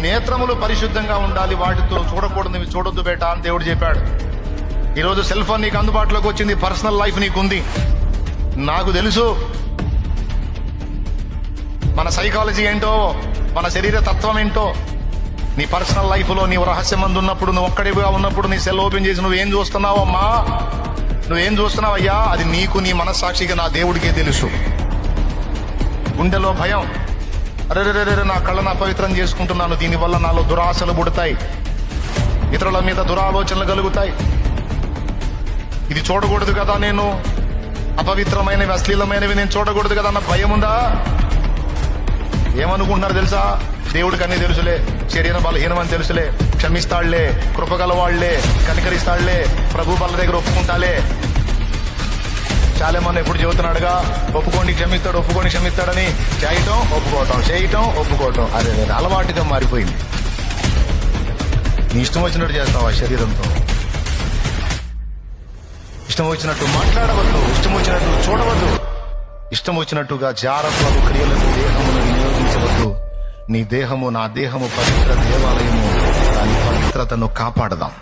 నేత్రములు పరిశుద్ధంగా ఉండాలి, వాటితో చూడకూడదు చూడొద్దు బేట అని దేవుడు చెప్పాడు. ఈరోజు సెల్ ఫోన్ నీకు అందుబాటులోకి వచ్చింది, పర్సనల్ లైఫ్ నీకుంది. నాకు తెలుసు మన సైకాలజీ ఏంటో, మన శరీర తత్వం ఏంటో. నీ పర్సనల్ లైఫ్ లో నీవు రహస్యం మందు ఉన్నప్పుడు, నువ్వు ఒక్కడిగా ఉన్నప్పుడు నీ సెల్ ఓపెన్ చేసి నువ్వేం చూస్తున్నావు అమ్మా, నువ్వేం చూస్తున్నావయ్యా, అది నీకు నీ మనస్సాక్షిగా నా దేవుడికే తెలుసు. గుండెలో భయం, అరే నా కళ్ళను అపవిత్రం చేసుకుంటున్నాను, దీనివల్ల నాలో దురాశలు పుడతాయి, ఇతరుల మీద దురాలోచనలు కలుగుతాయి, ఇది చూడకూడదు కదా, నేను అపవిత్రమైనవి అశ్లీలమైనవి నేను చూడకూడదు కదా అన్న భయం ఉందా? ఏమనుకుంటున్నారు తెలుసా? దేవుడికి అన్ని తెలుసులే, శరీర బలహీనమని తెలుసులే, క్షమిస్తాళ్లే, కృపగలవాళ్లే, కనికరిస్తాళ్లే, ప్రభు బల దగ్గర ఒప్పుకుంటాలే. చాలామంది ఎప్పుడు చెబుతున్నాడుగా, ఒప్పుకోండి క్షమిస్తాడు, ఒప్పుకోండి క్షమిస్తాడని. చేయటం ఒప్పుకోవటం, చేయటం ఒప్పుకోవటం, అదే అలవాటుగా మారిపోయింది. నీ ఇష్టం వచ్చినట్టు చేస్తావు ఆ శరీరంతో. ఇష్టం వచ్చినట్టు మాట్లాడవద్దు, ఇష్టం వచ్చినట్టు చూడవద్దు, ఇష్టం వచ్చినట్టుగా జారత్వపు క్రియలకు దేహమును వినియోగించవద్దు. నీ దేహము నా దేహము పవిత్ర దేవాలయము, దాని పవిత్రతను కాపాడదాం.